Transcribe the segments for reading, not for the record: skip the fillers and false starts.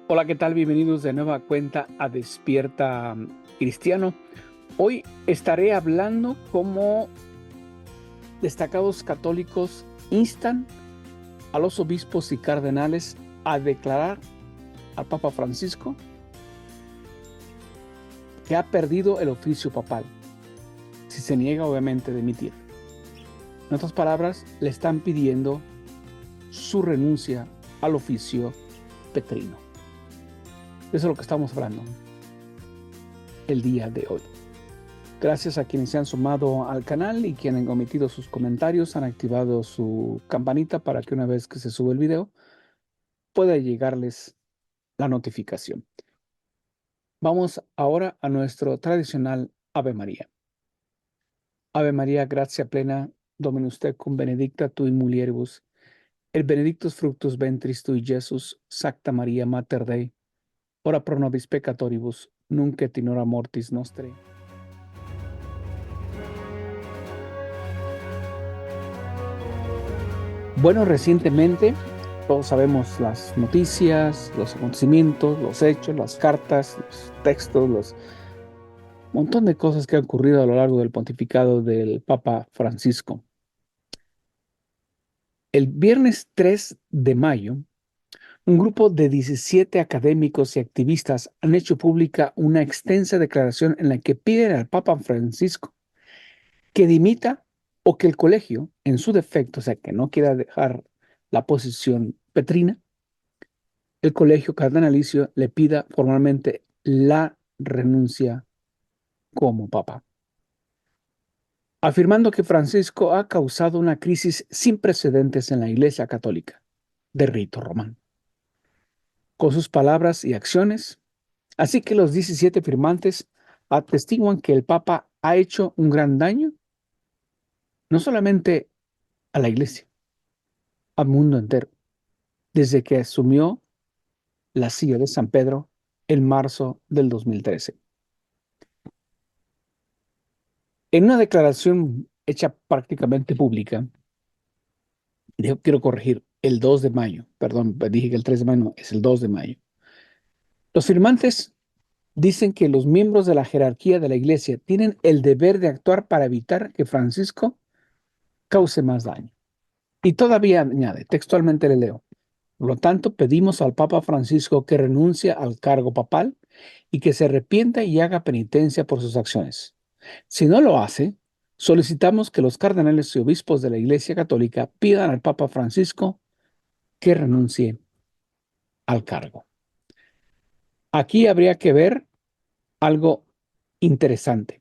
Hola, ¿qué tal? Bienvenidos de nueva cuenta a Despierta Cristiano. Hoy estaré hablando cómo destacados católicos instan a los obispos y cardenales a declarar al Papa Francisco que ha perdido el oficio papal, si se niega obviamente a dimitir. En otras palabras, le están pidiendo su renuncia al oficio petrino. Eso es lo que estamos hablando el día de hoy. Gracias a quienes se han sumado al canal y quienes han omitido sus comentarios, han activado su campanita para que una vez que se sube el video pueda llegarles la notificación. Vamos ahora a nuestro tradicional Ave María. Ave María, gracia plena, Dominus tecum, benedicta tu in mulieribus, et benedictus fructus ventris tui, Iesus. Sancta Maria, Mater Dei, ora pro nobis peccatoribus, nunc et in hora mortis nostrae. Bueno, recientemente todos sabemos las noticias, los acontecimientos, los hechos, las cartas, los textos, los montón de cosas que han ocurrido a lo largo del pontificado del Papa Francisco. El viernes 3 de mayo, un grupo de 17 académicos y activistas han hecho pública una extensa declaración en la que piden al Papa Francisco que dimita o que el colegio, en su defecto, o sea, que no quiera dejar la posición petrina, el colegio cardenalicio le pida formalmente la renuncia como papa, afirmando que Francisco ha causado una crisis sin precedentes en la Iglesia Católica de rito romano, con sus palabras y acciones. Así que los 17 firmantes atestiguan que el papa ha hecho un gran daño, no solamente a la Iglesia, al mundo entero, desde que asumió la silla de San Pedro en marzo del 2013. En una declaración hecha prácticamente pública, quiero corregir, el 2 de mayo, perdón, dije que el 3 de mayo, no, es el 2 de mayo. Los firmantes dicen que los miembros de la jerarquía de la Iglesia tienen el deber de actuar para evitar que Francisco cause más daño. Y todavía añade, textualmente le leo: por lo tanto, pedimos al Papa Francisco que renuncie al cargo papal y que se arrepienta y haga penitencia por sus acciones. Si no lo hace, solicitamos que los cardenales y obispos de la Iglesia Católica pidan al Papa Francisco que renuncie al cargo. Aquí habría que ver algo interesante.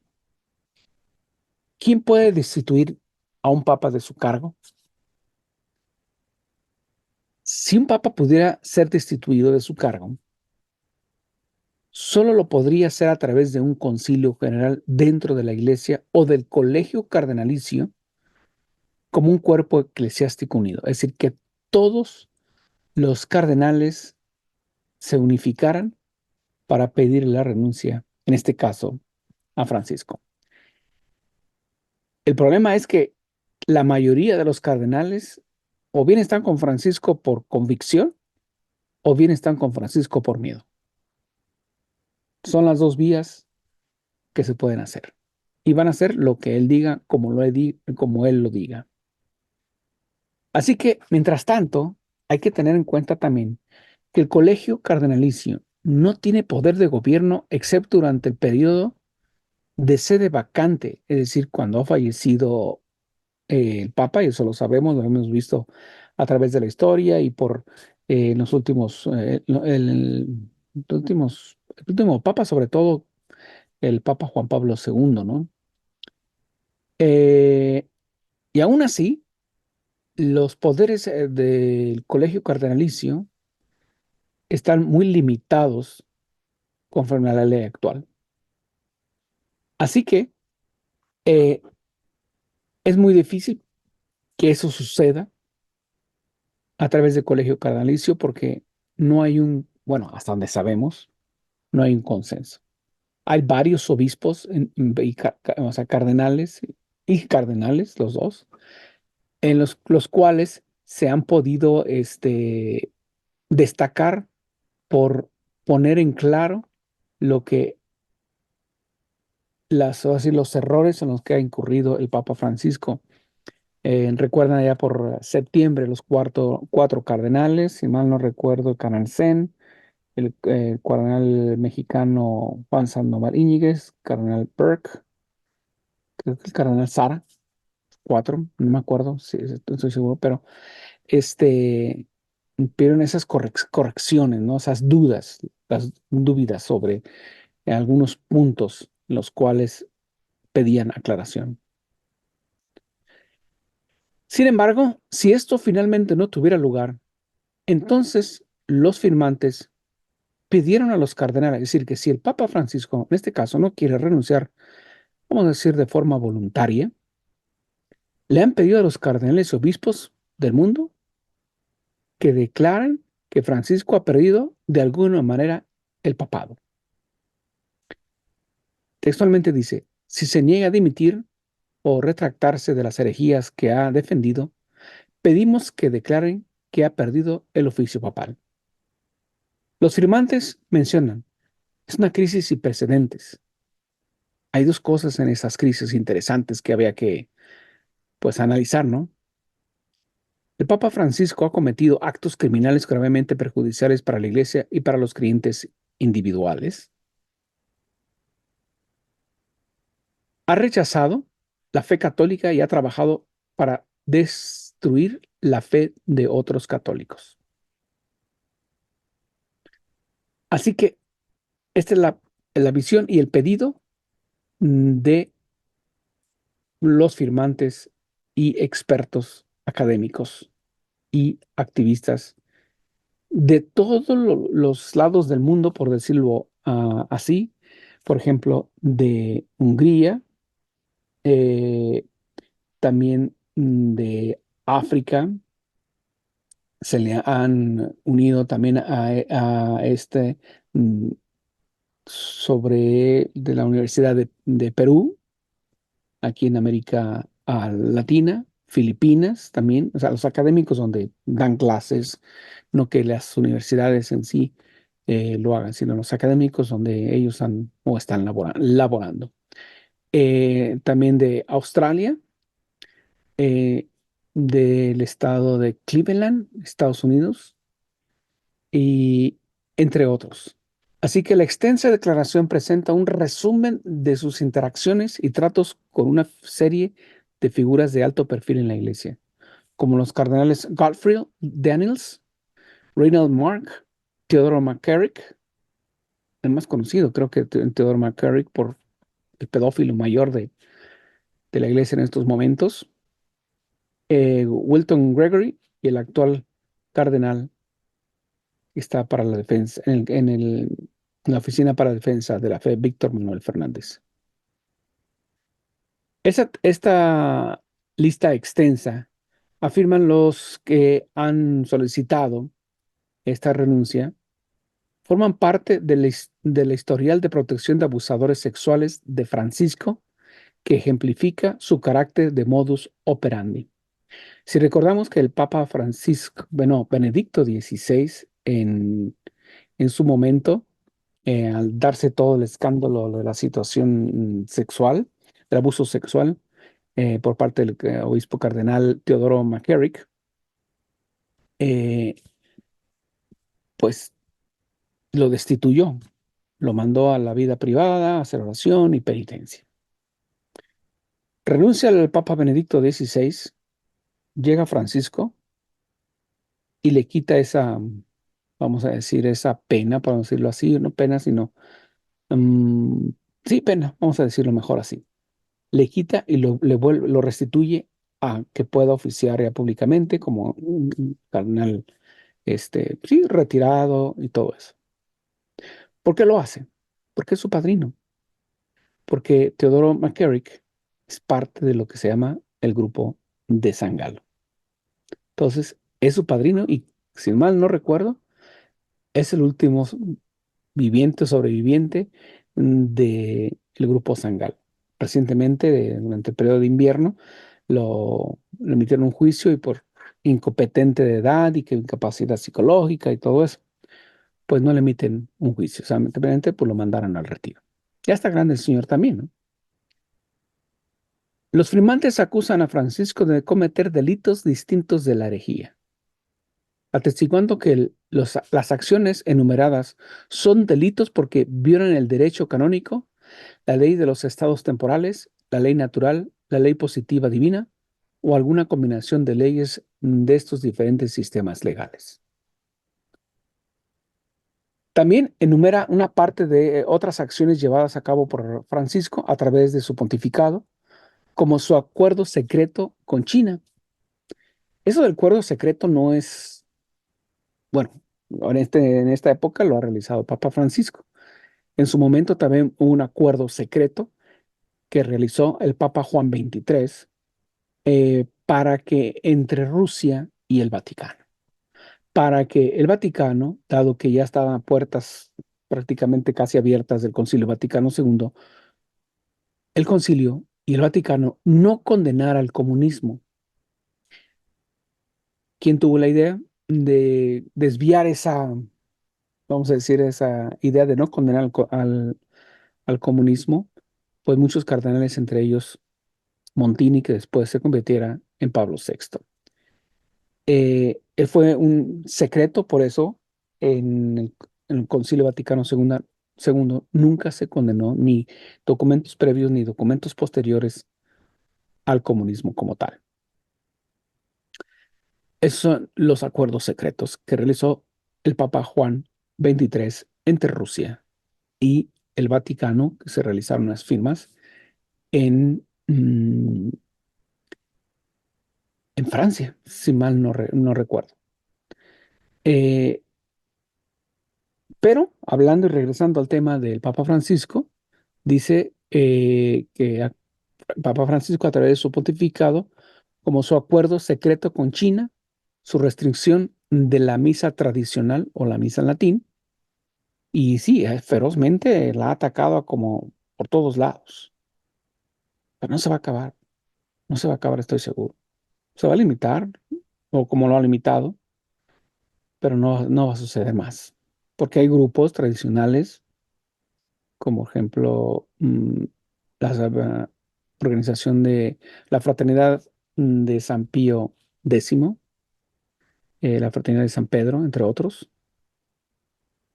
¿Quién puede destituir a un papa de su cargo? Si un papa pudiera ser destituido de su cargo, solo lo podría hacer a través de un concilio general dentro de la Iglesia o del colegio cardenalicio como un cuerpo eclesiástico unido. Es decir, que todos los cardenales se unificaran para pedir la renuncia, en este caso, a Francisco. El problema es que la mayoría de los cardenales o bien están con Francisco por convicción o bien están con Francisco por miedo. Son las dos vías que se pueden hacer. Y van a hacer lo que él diga, como él lo diga. Así que, mientras tanto, hay que tener en cuenta también que el colegio cardenalicio no tiene poder de gobierno excepto durante el periodo de sede vacante, es decir, cuando ha fallecido el Papa, y eso lo sabemos, lo hemos visto a través de la historia y por los últimos, el último Papa, sobre todo el Papa Juan Pablo II, ¿no? Eh, y aún así, los poderes del colegio cardenalicio están muy limitados conforme a la ley actual. Así que eh, es muy difícil que eso suceda a través del colegio cardenalicio porque no hay bueno, hasta donde sabemos, no hay un consenso. Hay varios obispos, o sea, cardenales y cardenales, los dos, en los cuales se han podido destacar por poner en claro lo que o así, los errores en los que ha incurrido el Papa Francisco. Recuerdan allá por septiembre los cuatro cardenales, si mal no recuerdo, el cardenal Zen, el cardenal mexicano Juan Sandoval Íñiguez, cardenal Burke, creo que el cardenal Sara, cuatro, no me acuerdo, sí, estoy seguro, pero este, vieron esas correcciones, ¿no? Esas dudas, las dudas sobre algunos puntos los cuales pedían aclaración. Sin embargo, si esto finalmente no tuviera lugar, entonces los firmantes pidieron a los cardenales, es decir, que si el Papa Francisco, en este caso, no quiere renunciar, vamos a decir de forma voluntaria, le han pedido a los cardenales y obispos del mundo que declaren que Francisco ha perdido de alguna manera el papado. Textualmente dice, si se niega a dimitir o retractarse de las herejías que ha defendido, pedimos que declaren que ha perdido el oficio papal. Los firmantes mencionan, es una crisis sin precedentes. Hay dos cosas en esas crisis interesantes que había que, pues, analizar, ¿no? El Papa Francisco ha cometido actos criminales gravemente perjudiciales para la Iglesia y para los creyentes individuales. Ha rechazado la fe católica y ha trabajado para destruir la fe de otros católicos. Así que esta es la visión y el pedido de los firmantes y expertos académicos y activistas de todos los lados del mundo, por decirlo así. Por ejemplo, de Hungría, eh, también de África, se le han unido también a este mm, sobre de la Universidad de Perú, aquí en América Latina, Filipinas también, o sea, los académicos donde dan clases, no que las universidades en sí lo hagan, sino los académicos donde ellos han o están laborando. También de Australia, eh, del estado de Cleveland, Estados Unidos, y entre otros. Así que la extensa declaración presenta un resumen de sus interacciones y tratos con una serie de figuras de alto perfil en la Iglesia, como los cardenales Godfrey Daniels, Reinald Mark, Theodore McCarrick, el más conocido, creo que Theodore McCarrick por el pedófilo mayor de la Iglesia en estos momentos, Wilton Gregory y el actual cardenal está para la defensa, en la Oficina para la Defensa de la Fe, Víctor Manuel Fernández. Esta lista extensa afirman los que han solicitado esta renuncia, forman parte del historial de protección de abusadores sexuales de Francisco, que ejemplifica su carácter de modus operandi. Si recordamos que el Papa Francisco, bueno, Benedicto XVI, en su momento, al darse todo el escándalo de la situación sexual, del abuso sexual, por parte del obispo cardenal Teodoro McCarrick, eh, pues lo destituyó, lo mandó a la vida privada, a hacer oración y penitencia. Renuncia al Papa Benedicto XVI, llega Francisco y le quita esa, vamos a decir, esa pena, para decirlo así, no pena, sino, mm, sí, pena, vamos a decirlo mejor así. Le quita y lo restituye a que pueda oficiar ya públicamente como un cardenal, sí, retirado y todo eso. ¿Por qué lo hace? Porque es su padrino, porque Teodoro McCarrick es parte de lo que se llama el grupo de San Galo. Entonces, es su padrino y, si mal no recuerdo, es el último viviente o sobreviviente del grupo San Galo. Recientemente, durante el periodo de invierno, le emitieron un juicio y por incompetente de edad y que incapacidad psicológica y todo eso. pues no le emiten un juicio. Simplemente pues lo mandaron al retiro. Ya está grande el señor también, ¿no? Los firmantes acusan a Francisco de cometer delitos distintos de la herejía, atestiguando que las acciones enumeradas son delitos porque violan el derecho canónico, la ley de los estados temporales, la ley natural, la ley positiva divina o alguna combinación de leyes de estos diferentes sistemas legales. También enumera una parte de otras acciones llevadas a cabo por Francisco a través de su pontificado, como su acuerdo secreto con China. Eso del acuerdo secreto no es, bueno, en esta época lo ha realizado Papa Francisco. En su momento también hubo un acuerdo secreto que realizó el Papa Juan XXIII para que entre Rusia y el Vaticano, para que el Vaticano, dado que ya estaban a puertas prácticamente casi abiertas del Concilio Vaticano II, el Concilio y el Vaticano no condenara al comunismo. ¿Quién tuvo la idea de desviar esa, vamos a decir, esa idea de no condenar al comunismo? Pues muchos cardenales, entre ellos Montini, que después se convirtiera en Pablo VI. Fue un secreto, por eso en el Concilio Vaticano segundo nunca se condenó ni documentos previos ni documentos posteriores al comunismo como tal. Esos son los acuerdos secretos que realizó el Papa Juan XXIII entre Rusia y el Vaticano, que se realizaron las firmas en Francia, si mal no recuerdo. Eh, pero hablando y regresando al tema del Papa Francisco, dice que Papa Francisco, a través de su pontificado, como su acuerdo secreto con China, su restricción de la misa tradicional o la misa en latín, y sí, ferozmente la ha atacado como por todos lados, pero no se va a acabar, no se va a acabar, estoy seguro. Se va a limitar, o como lo ha limitado, pero no va a suceder más, porque hay grupos tradicionales, como ejemplo, la organización de la Fraternidad de San Pío X, la Fraternidad de San Pedro, entre otros,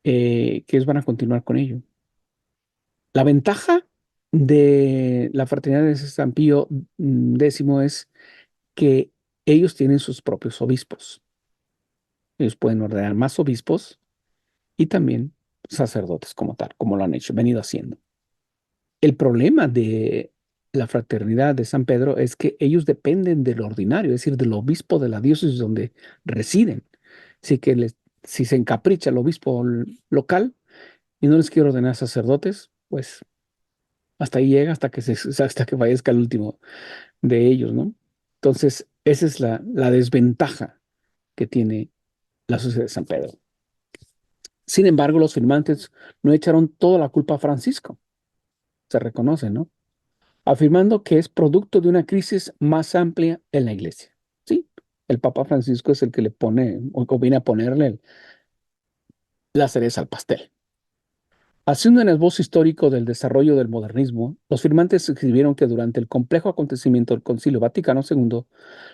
que ellos van a continuar con ello. La ventaja de la Fraternidad de San Pío X es que ellos tienen sus propios obispos. Ellos pueden ordenar más obispos y también sacerdotes como tal, como lo han hecho, venido haciendo. El problema de la Fraternidad de San Pedro es que ellos dependen del ordinario, es decir, del obispo de la diócesis donde residen. Así que si se encapricha el obispo local y no les quiere ordenar sacerdotes, pues hasta ahí llega, hasta que fallezca el último de ellos, ¿no? Entonces, esa es la desventaja que tiene la Sociedad de San Pedro. Sin embargo, los firmantes no echaron toda la culpa a Francisco, se reconoce, ¿no? Afirmando que es producto de una crisis más amplia en la iglesia. Sí, el Papa Francisco es el que le pone o viene a ponerle la cereza al pastel. Haciendo un esbozo histórico del desarrollo del modernismo, los firmantes escribieron que durante el complejo acontecimiento del Concilio Vaticano II,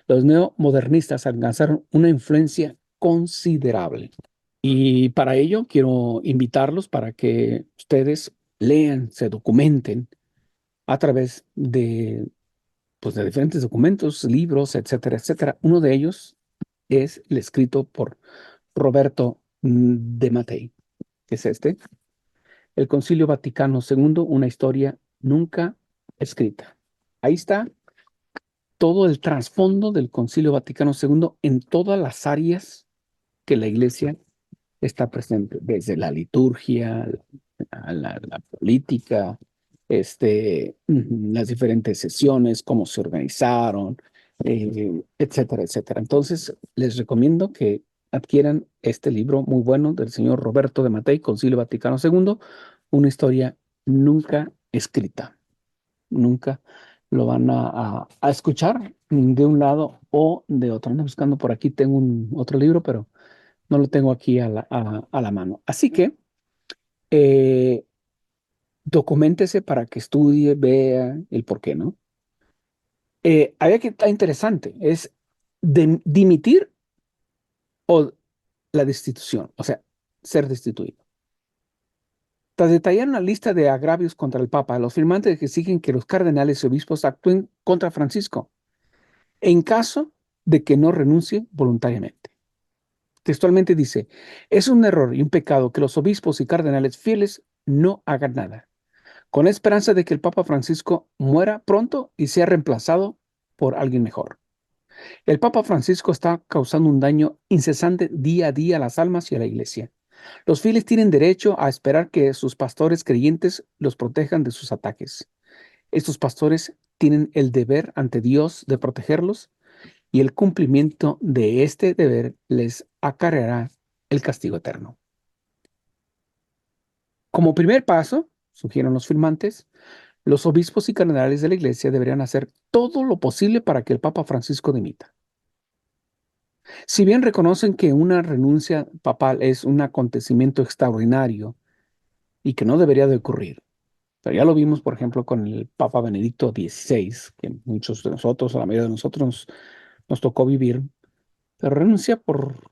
los neomodernistas alcanzaron una influencia considerable. Y para ello quiero invitarlos para que ustedes lean, se documenten a través de, pues, de diferentes documentos, libros, etcétera, etcétera. Uno de ellos es el escrito por Roberto de Mattei, que es este, El Concilio Vaticano II, una historia nunca escrita. Ahí está todo el trasfondo del Concilio Vaticano II en todas las áreas que la Iglesia está presente, desde la liturgia, la política, las diferentes sesiones, cómo se organizaron, etcétera, etcétera. Entonces, les recomiendo que adquieran este libro muy bueno del señor Roberto de Mattei, Concilio Vaticano II, una historia nunca escrita. Nunca lo van a escuchar de un lado o de otro. Ando buscando por aquí, tengo otro libro, pero No lo tengo aquí a la mano. Así que eh, documéntese para que estudie, vea el por qué, ¿no? Había que está interesante, es dimitir o la destitución, o sea, ser destituido. Tras detallar una lista de agravios contra el Papa, los firmantes exigen que los cardenales y obispos actúen contra Francisco en caso de que no renuncie voluntariamente. Textualmente dice, es un error y un pecado que los obispos y cardenales fieles no hagan nada, con la esperanza de que el Papa Francisco muera pronto y sea reemplazado por alguien mejor. El Papa Francisco está causando un daño incesante día a día a las almas y a la Iglesia. Los fieles tienen derecho a esperar que sus pastores creyentes los protejan de sus ataques. Estos pastores tienen el deber ante Dios de protegerlos y el cumplimiento de este deber les acarreará el castigo eterno. Como primer paso, sugieren los firmantes, los obispos y cardenales de la Iglesia deberían hacer todo lo posible para que el Papa Francisco dimita. Si bien reconocen que una renuncia papal es un acontecimiento extraordinario y que no debería de ocurrir, pero ya lo vimos, por ejemplo, con el Papa Benedicto XVI, que muchos de nosotros, a la mayoría de nosotros, nos tocó vivir, pero renuncia por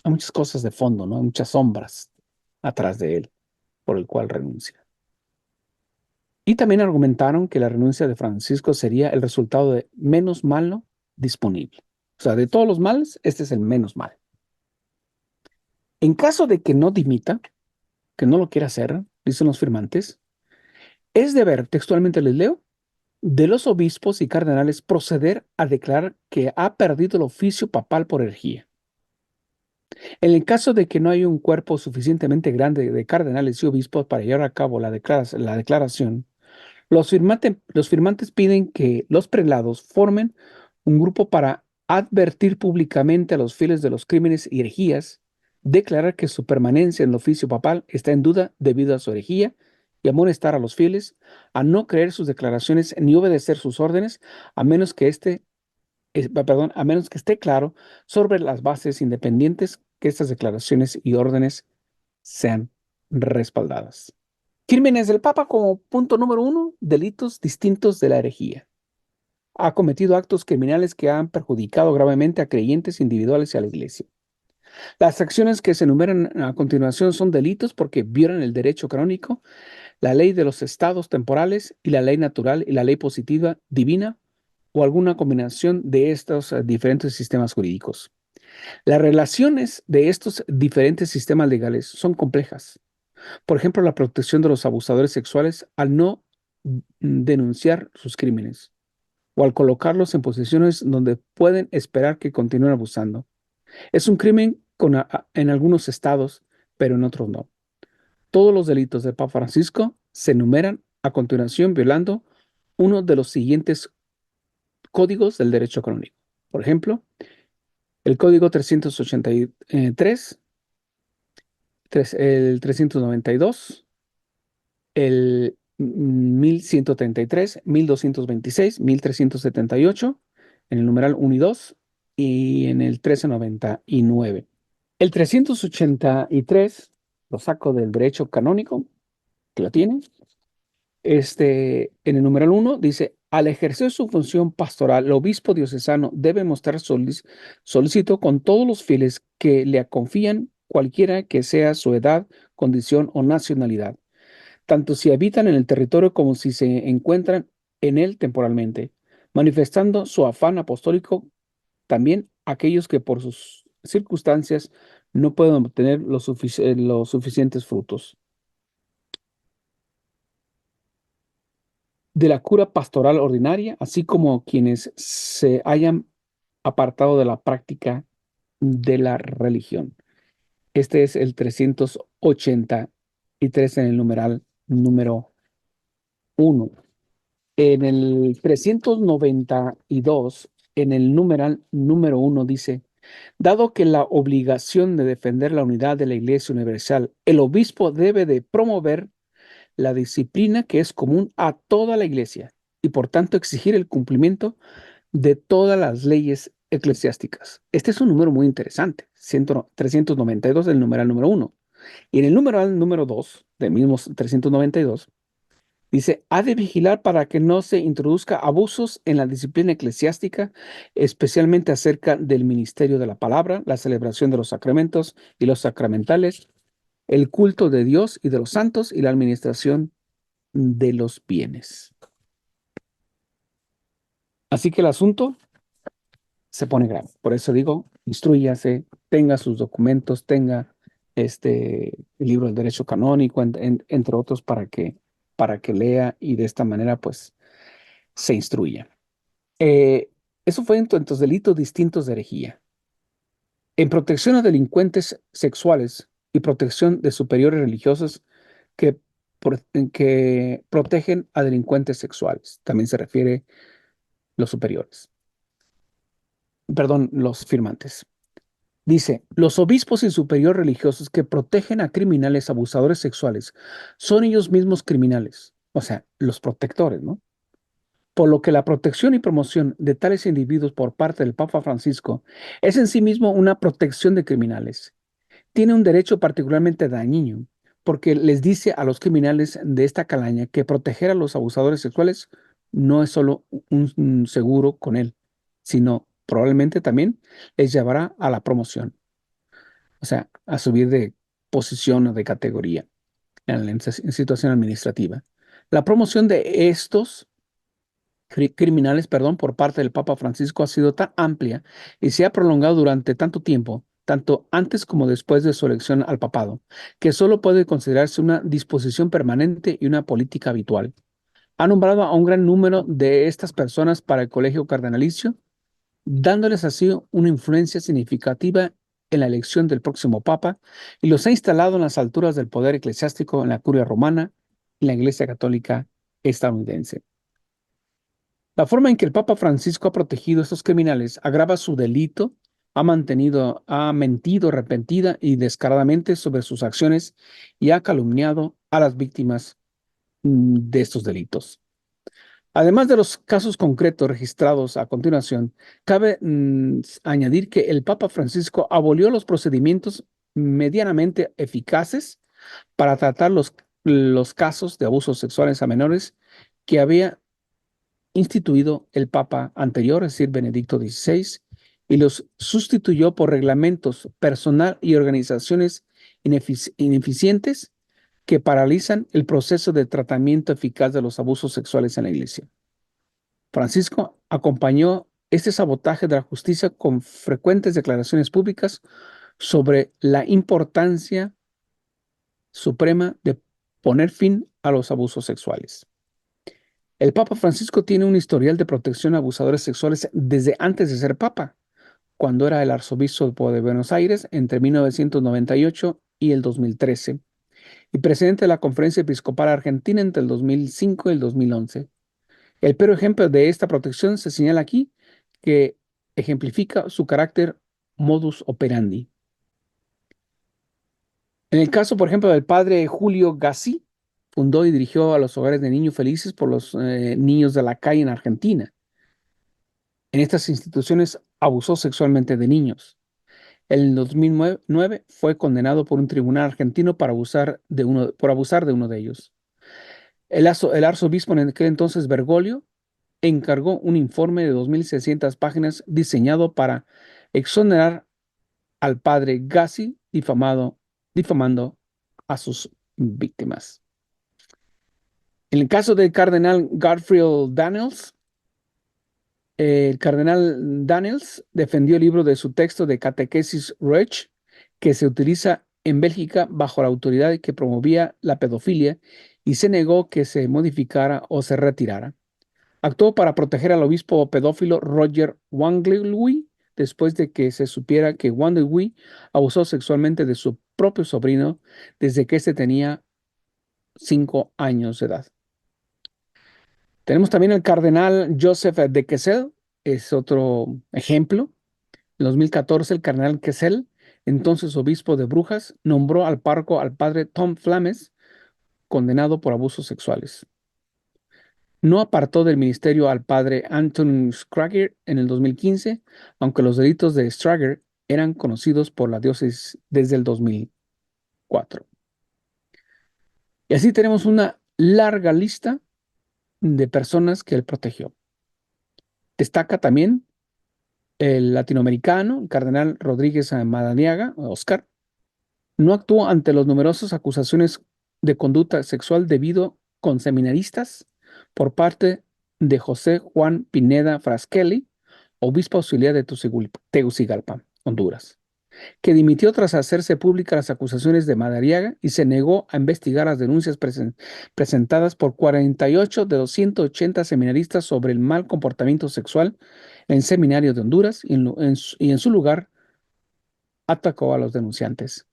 a muchas cosas de fondo, ¿no? Hay muchas sombras atrás de él, por el cual renuncia. Y también argumentaron que la renuncia de Francisco sería el resultado de menos malo disponible. O sea, de todos los males, este es el menos mal. En caso de que no dimita, que no lo quiera hacer, dicen los firmantes, es deber, textualmente les leo, de los obispos y cardenales proceder a declarar que ha perdido el oficio papal por herejía. En el caso de que no haya un cuerpo suficientemente grande de cardenales y obispos para llevar a cabo la declaración, los firmantes piden que los prelados formen un grupo para advertir públicamente a los fieles de los crímenes y herejías, declarar que su permanencia en el oficio papal está en duda debido a su herejía y amonestar a los fieles a no creer sus declaraciones ni obedecer sus órdenes, a menos que a menos que esté claro sobre las bases independientes que estas declaraciones y órdenes sean respaldadas. Crímenes del Papa como punto número uno, delitos distintos de la herejía. Ha cometido actos criminales que han perjudicado gravemente a creyentes individuales y a la Iglesia. Las acciones que se enumeran a continuación son delitos porque violan el derecho canónico, la ley de los estados temporales y la ley natural y la ley positiva divina o alguna combinación de estos diferentes sistemas jurídicos. Las relaciones de estos diferentes sistemas legales son complejas. Por ejemplo, la protección de los abusadores sexuales al no denunciar sus crímenes o al colocarlos en posiciones donde pueden esperar que continúen abusando. Es un crimen en algunos estados, pero en otros no. Todos los delitos del Papa Francisco se enumeran a continuación violando uno de los siguientes códigos del derecho canónico. Por ejemplo, el Código 383, el 392, el 1133, 1226, 1378, en el numeral 1 y 2, y en el 1399. El 383 lo saco del derecho canónico, que lo tiene. En el numeral 1 dice, al ejercer su función pastoral, el obispo diocesano debe mostrar solícito con todos los fieles que le confían, cualquiera que sea su edad, condición o nacionalidad, tanto si habitan en el territorio como si se encuentran en él temporalmente, manifestando su afán apostólico también aquellos que por sus circunstancias no pueden obtener los suficientes frutos. De la cura pastoral ordinaria, así como quienes se hayan apartado de la práctica de la religión. Este es el 383 en el numeral número 1. En el 392, en el numeral número 1 dice, dado que la obligación de defender la unidad de la Iglesia Universal, el obispo debe de promover la disciplina que es común a toda la Iglesia y por tanto exigir el cumplimiento de todas las leyes eclesiásticas. Este es un número muy interesante, 392, el numeral número uno. Y en el numeral número 2 del mismo 392, dice, ha de vigilar para que no se introduzca abusos en la disciplina eclesiástica, especialmente acerca del ministerio de la palabra, la celebración de los sacramentos y los sacramentales, el culto de Dios y de los santos y la administración de los bienes. Así que el asunto se pone grave. Por eso digo, instrúyase, tenga sus documentos, tenga el libro del derecho canónico, entre otros, para que lea y de esta manera, pues, se instruya. Eh, Eso fue en tantos delitos distintos de herejía. En protección a delincuentes sexuales y protección de superiores religiosos que, que protegen a delincuentes sexuales. También se refiere los superiores. Perdón, los firmantes. Dice, los obispos y superiores religiosos que protegen a criminales abusadores sexuales son ellos mismos criminales, o sea, los protectores, ¿no? Por lo que la protección y promoción de tales individuos por parte del Papa Francisco es en sí mismo una protección de criminales. Tiene un derecho particularmente dañino, porque les dice a los criminales de esta calaña que proteger a los abusadores sexuales no es solo un seguro con él, sino probablemente también les llevará a la promoción, o sea, a subir de posición o de categoría en situación administrativa. La promoción de estos criminales, perdón, por parte del Papa Francisco ha sido tan amplia y se ha prolongado durante tanto tiempo, tanto antes como después de su elección al papado, que solo puede considerarse una disposición permanente y una política habitual. Ha nombrado a un gran número de estas personas para el colegio cardenalicio, dándoles así una influencia significativa en la elección del próximo papa y los ha instalado en las alturas del poder eclesiástico en la curia romana y la Iglesia Católica estadounidense. La forma en que el Papa Francisco ha protegido a estos criminales agrava su delito, ha mentido arrepentida y descaradamente sobre sus acciones y ha calumniado a las víctimas de estos delitos. Además de los casos concretos registrados a continuación, cabe añadir que el Papa Francisco abolió los procedimientos medianamente eficaces para tratar los casos de abusos sexuales a menores que había instituido el Papa anterior, es decir, Benedicto XVI, y los sustituyó por reglamentos personal y organizaciones ineficientes que paralizan el proceso de tratamiento eficaz de los abusos sexuales en la Iglesia. Francisco acompañó este sabotaje de la justicia con frecuentes declaraciones públicas sobre la importancia suprema de poner fin a los abusos sexuales. El Papa Francisco tiene un historial de protección a abusadores sexuales desde antes de ser Papa, cuando era el arzobispo de Buenos Aires entre 1998 y el 2013, y presidente de la Conferencia Episcopal Argentina entre el 2005 y el 2011. El peor ejemplo de esta protección se señala aquí, que ejemplifica su carácter modus operandi. En el caso, por ejemplo, del padre Julio Gassi, fundó y dirigió a los hogares de niños felices por los niños de la calle en Argentina. En estas instituciones abusó sexualmente de niños. En 2009 fue condenado por un tribunal argentino por abusar de uno de ellos. El arzobispo en aquel entonces, Bergoglio, encargó un informe de 2.600 páginas diseñado para exonerar al padre Gassi difamando a sus víctimas. En el caso del cardenal Garfield Daniels, el cardenal Daniels defendió el libro de su texto de Catequesis Reich, que se utiliza en Bélgica bajo la autoridad que promovía la pedofilia, y se negó que se modificara o se retirara. Actuó para proteger al obispo pedófilo Roger Wanglui después de que se supiera que Wanglui abusó sexualmente de su propio sobrino desde que éste tenía 5 años de edad. Tenemos también el cardenal Joseph de Kessel, es otro ejemplo. En 2014, el cardenal Kessel, entonces obispo de Brujas, nombró al párroco al padre Tom Flames, condenado por abusos sexuales. No apartó del ministerio al padre Anton Scrager en el 2015, aunque los delitos de Scrager eran conocidos por la diócesis desde el 2004. Y así tenemos una larga lista de personas que él protegió. Destaca también el latinoamericano, el cardenal Rodríguez Madariaga, Oscar. No actuó ante las numerosas acusaciones de conducta sexual debido con seminaristas por parte de José Juan Pineda Frasquelli, obispo auxiliar de Tegucigalpa, Honduras, que dimitió tras hacerse públicas las acusaciones de Madariaga y se negó a investigar las denuncias presentadas por 48 de los 180 seminaristas sobre el mal comportamiento sexual en seminarios de Honduras y en su lugar atacó a los denunciantes.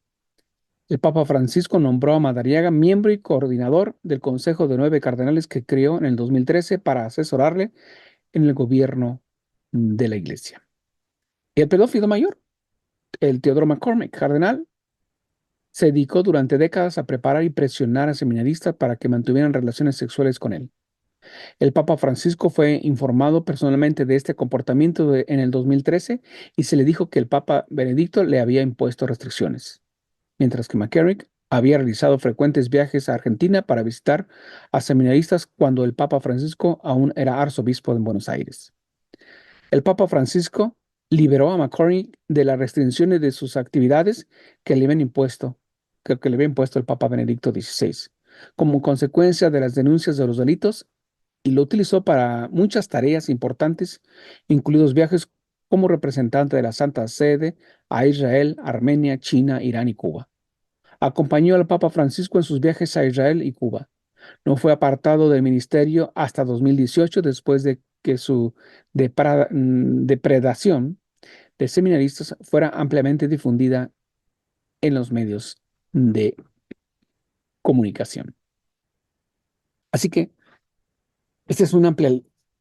El Papa Francisco nombró a Madariaga miembro y coordinador del Consejo de 9 Cardenales que creó en el 2013 para asesorarle en el gobierno de la Iglesia. Y el pedófilo mayor, el Teodoro McCormick, cardenal, se dedicó durante décadas a preparar y presionar a seminaristas para que mantuvieran relaciones sexuales con él. El Papa Francisco fue informado personalmente de este comportamiento en el 2013 y se le dijo que el Papa Benedicto le había impuesto restricciones, mientras que McCarrick había realizado frecuentes viajes a Argentina para visitar a seminaristas cuando el Papa Francisco aún era arzobispo de Buenos Aires. El Papa Francisco liberó a McCarrick de las restricciones de sus actividades que le habían impuesto, que le había impuesto el Papa Benedicto XVI, como consecuencia de las denuncias de los delitos, y lo utilizó para muchas tareas importantes, incluidos viajes como representante de la Santa Sede a Israel, Armenia, China, Irán y Cuba. Acompañó al Papa Francisco en sus viajes a Israel y Cuba. No fue apartado del ministerio hasta 2018, después de que su depredación de seminaristas fuera ampliamente difundida en los medios de comunicación. Así que esta es una amplia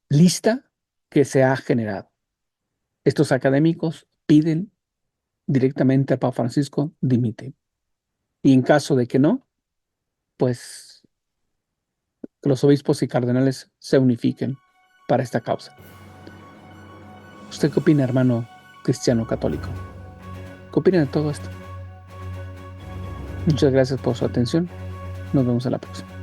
lista que se ha generado. Estos académicos piden directamente al Papa Francisco dimite. Y en caso de que no, pues que los obispos y cardenales se unifiquen para esta causa. ¿Usted qué opina, hermano cristiano católico? ¿Qué opina de todo esto? Muchas gracias por su atención. Nos vemos a la próxima.